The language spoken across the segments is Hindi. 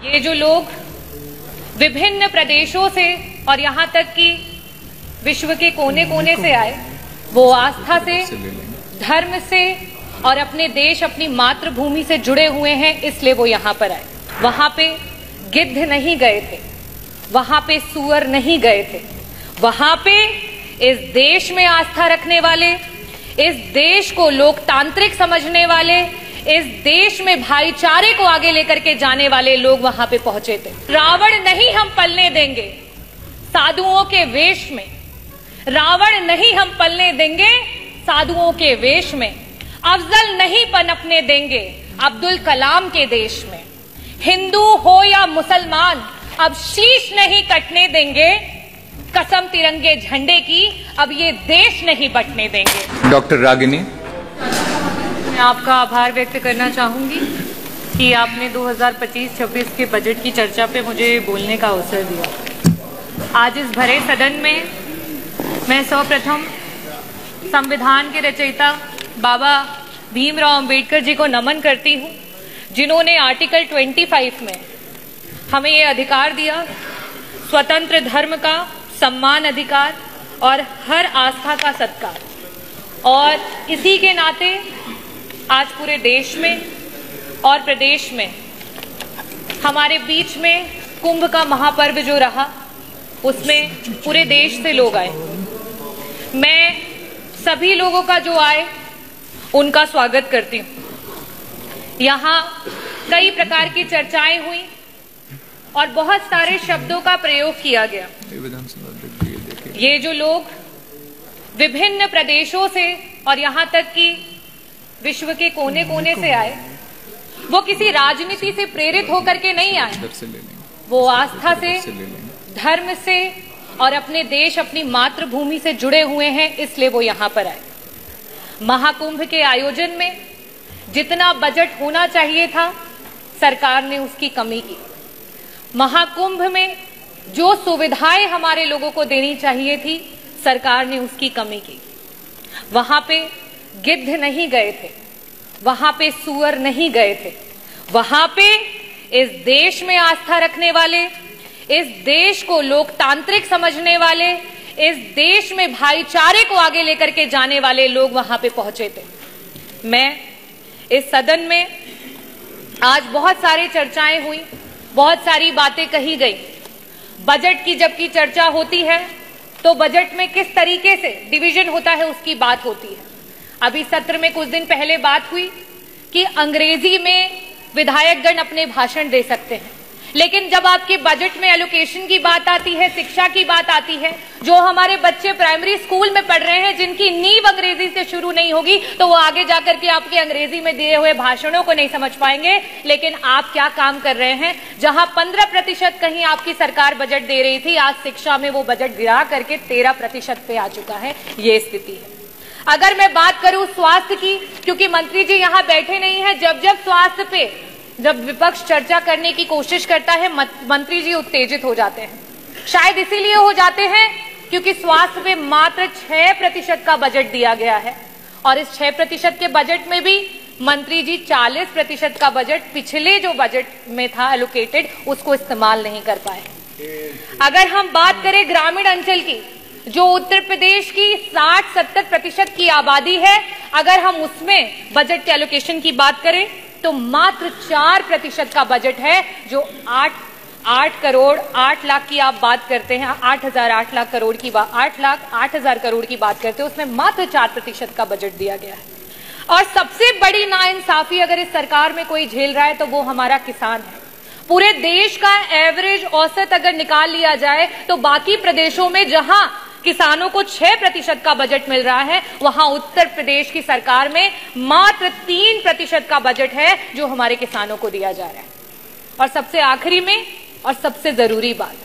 ये जो लोग विभिन्न प्रदेशों से और यहाँ तक कि विश्व के कोने कोने से आए, वो आस्था से, धर्म से और अपने देश, अपनी मातृभूमि से जुड़े हुए हैं, इसलिए वो यहाँ पर आए। वहां पे गिद्ध नहीं गए थे, वहां पे सूअर नहीं गए थे, वहां पे इस देश में आस्था रखने वाले, इस देश को लोकतांत्रिक समझने वाले, इस देश में भाईचारे को आगे लेकर के जाने वाले लोग वहां पे पहुंचे थे। रावण नहीं हम पलने देंगे साधुओं के वेश में, रावण नहीं हम पलने देंगे साधुओं के वेश में, अफजल नहीं पनपने देंगे अब्दुल कलाम के देश में, हिंदू हो या मुसलमान अब शीश नहीं कटने देंगे, कसम तिरंगे झंडे की अब ये देश नहीं बंटने देंगे। डॉक्टर रागिनी, मैं आपका आभार व्यक्त करना चाहूंगी कि आपने 2025-26 के बजट की चर्चा पे मुझे बोलने का अवसर दिया। आज इस भरे सदन में मैं सर्वप्रथम संविधान के रचयिता बाबा भीमराव अंबेडकर जी को नमन करती हूँ, जिन्होंने आर्टिकल 25 में हमें ये अधिकार दिया, स्वतंत्र धर्म का सम्मान अधिकार और हर आस्था का सत्कार। और इसी के नाते आज पूरे देश में और प्रदेश में हमारे बीच में कुंभ का महापर्व जो रहा, उसमें पूरे देश से लोग आए। मैं सभी लोगों का जो आए उनका स्वागत करती हूँ। यहाँ कई प्रकार की चर्चाएं हुई और बहुत सारे शब्दों का प्रयोग किया गया। ये जो लोग विभिन्न प्रदेशों से और यहाँ तक कि विश्व के कोने कोने से आए, वो किसी राजनीति से प्रेरित होकर के नहीं आए, वो आस्था से, धर्म से और अपने देश, अपनी मातृभूमि से जुड़े हुए हैं, इसलिए वो यहाँ पर आए। महाकुंभ के आयोजन में जितना बजट होना चाहिए था, सरकार ने उसकी कमी की। महाकुंभ में जो सुविधाएं हमारे लोगों को देनी चाहिए थी, सरकार ने उसकी कमी की। वहां पे गिद्ध नहीं गए थे, वहां पे सूअर नहीं गए थे, वहां पे इस देश में आस्था रखने वाले, इस देश को लोकतांत्रिक समझने वाले, इस देश में भाईचारे को आगे लेकर के जाने वाले लोग वहां पे पहुंचे थे। मैं इस सदन में आज बहुत सारी चर्चाएं हुई, बहुत सारी बातें कही गई। बजट की जबकि चर्चा होती है तो बजट में किस तरीके से डिवीजन होता है उसकी बात होती है। अभी सत्र में कुछ दिन पहले बात हुई कि अंग्रेजी में विधायकगण अपने भाषण दे सकते हैं, लेकिन जब आपके बजट में एलोकेशन की बात आती है, शिक्षा की बात आती है, जो हमारे बच्चे प्राइमरी स्कूल में पढ़ रहे हैं, जिनकी नींव अंग्रेजी से शुरू नहीं होगी, तो वो आगे जाकर के आपके अंग्रेजी में दिए हुए भाषणों को नहीं समझ पाएंगे। लेकिन आप क्या काम कर रहे हैं? जहां 15% कहीं आपकी सरकार बजट दे रही थी, आज शिक्षा में वो बजट गिरा करके 13% पे आ चुका है। ये स्थिति है। अगर मैं बात करूं स्वास्थ्य की, क्योंकि मंत्री जी यहां बैठे नहीं है, जब स्वास्थ्य पे जब विपक्ष चर्चा करने की कोशिश करता है, मंत्री जी उत्तेजित हो जाते हैं। शायद इसीलिए हो जाते हैं क्योंकि स्वास्थ्य पे मात्र 6% का बजट दिया गया है, और इस 6% के बजट में भी मंत्री जी 40% का बजट पिछले जो बजट में था एलोकेटेड, उसको इस्तेमाल नहीं कर पाए। अगर हम बात करें ग्रामीण अंचल की, जो उत्तर प्रदेश की 60-70% की आबादी है, अगर हम उसमें बजट के एलोकेशन की बात करें तो मात्र 4% का बजट है, जो 8 करोड़ 8 लाख की आप बात करते हैं, 8 लाख करोड़ की बात, 8,08,000 करोड़ की बात करते हैं, उसमें मात्र 4% का बजट दिया गया है। और सबसे बड़ी नाइंसाफी अगर इस सरकार में कोई झेल रहा है तो वो हमारा किसान है। पूरे देश का एवरेज औसत अगर निकाल लिया जाए तो बाकी प्रदेशों में जहां किसानों को 6% का बजट मिल रहा है, वहां उत्तर प्रदेश की सरकार में मात्र 3% का बजट है जो हमारे किसानों को दिया जा रहा है। और सबसे आखिरी में और सबसे जरूरी बात,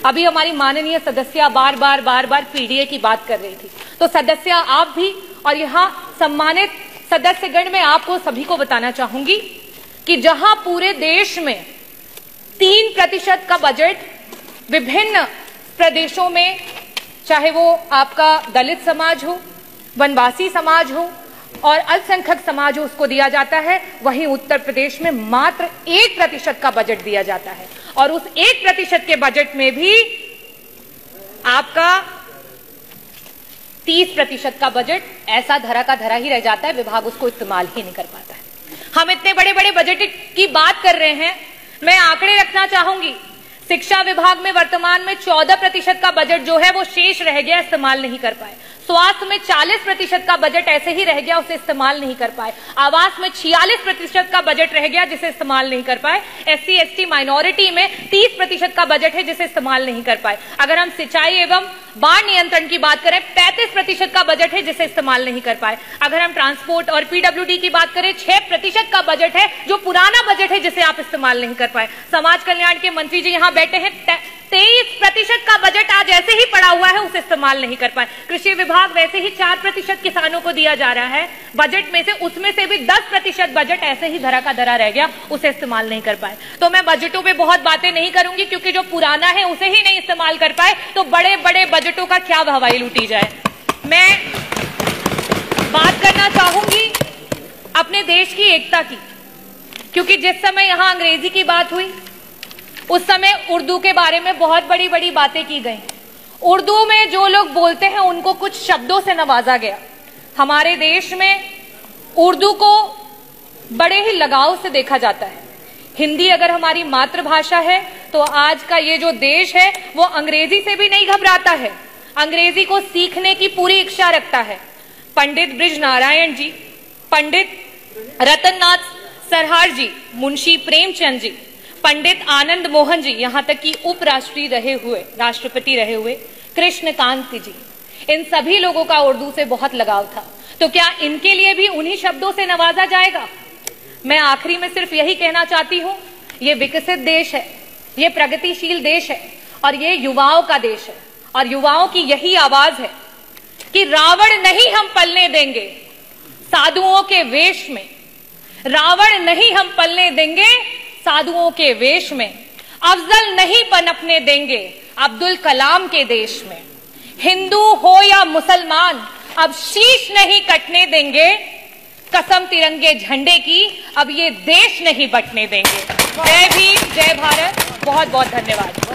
अभी हमारी माननीय सदस्य बार बार पीडीए की बात कर रही थी, तो सदस्य आप भी और यहाँ सम्मानित सदस्यगण, में आपको सभी को बताना चाहूंगी कि जहां पूरे देश में 3% का बजट विभिन्न प्रदेशों में, चाहे वो आपका दलित समाज हो, वनवासी समाज हो, और अल्पसंख्यक समाज उसको दिया जाता है, वहीं उत्तर प्रदेश में मात्र 1% का बजट दिया जाता है। और उस 1% के बजट में भी आपका 30% का बजट ऐसा धरा का धरा ही रह जाता है, विभाग उसको इस्तेमाल ही नहीं कर पाता है। हम इतने बड़े बड़े बजट की बात कर रहे हैं, मैं आंकड़े रखना चाहूंगी। शिक्षा विभाग में वर्तमान में 14% का बजट जो है वो शेष रह गया, इस्तेमाल नहीं कर पाए। स्वास्थ्य में 40% का बजट ऐसे ही रह गया, उसे इस्तेमाल नहीं कर पाए। आवास में 46% का बजट रह गया, जिसे इस्तेमाल नहीं कर पाए। SC ST माइनॉरिटी में 30% का बजट है, जिसे इस्तेमाल नहीं कर पाए। अगर हम सिंचाई एवं बाढ़ नियंत्रण की बात करें, 35% का बजट है, जिसे इस्तेमाल नहीं कर पाए। अगर हम ट्रांसपोर्ट और PWD की बात करें, 6% का बजट है, जो पुराना बजट है, जिसे आप इस्तेमाल नहीं कर पाए। समाज कल्याण के मंत्री जी यहाँ बैठे हैं, 23% का बजट आज ऐसे ही पड़ा हुआ है, उसे इस्तेमाल नहीं कर पाए। कृषि विभाग वैसे ही 4% किसानों को दिया जा रहा है बजट में से, उसमें से भी 10% बजट ऐसे ही धरा का धरा रह गया, उसे इस्तेमाल नहीं कर पाए। तो मैं बजटों पे बहुत बातें नहीं करूंगी, क्योंकि जो पुराना है उसे ही नहीं इस्तेमाल कर पाए, तो बड़े बड़े बजटों का क्या हवाई लूटी जाए। मैं बात करना चाहूंगी अपने देश की एकता की, क्योंकि जिस समय यहां अंग्रेजी की बात हुई, उस समय उर्दू के बारे में बहुत बड़ी बड़ी बातें की गई। उर्दू में जो लोग बोलते हैं उनको कुछ शब्दों से नवाजा गया। हमारे देश में उर्दू को बड़े ही लगाव से देखा जाता है। हिंदी अगर हमारी मातृभाषा है, तो आज का ये जो देश है वो अंग्रेजी से भी नहीं घबराता है, अंग्रेजी को सीखने की पूरी इच्छा रखता है। पंडित ब्रिज नारायण जी, पंडित रतननाथ सरहार जी, मुंशी प्रेमचंद जी, पंडित आनंद मोहन जी, यहां तक कि उपराष्ट्रपति रहे हुए कृष्णकांत जी, इन सभी लोगों का उर्दू से बहुत लगाव था। तो क्या इनके लिए भी उन्हीं शब्दों से नवाजा जाएगा? मैं आखिरी में सिर्फ यही कहना चाहती हूं, ये विकसित देश है, ये प्रगतिशील देश है, और ये युवाओं का देश है, और युवाओं की यही आवाज है कि रावण नहीं हम पलने देंगे साधुओं के वेश में, रावण नहीं हम पलने देंगे साधुओं के वेश में, अफजल नहीं पनपने देंगे अब्दुल कलाम के देश में, हिंदू हो या मुसलमान अब शीश नहीं कटने देंगे, कसम तिरंगे झंडे की अब ये देश नहीं बटने देंगे। जय भीम, जय भारत, बहुत बहुत धन्यवाद।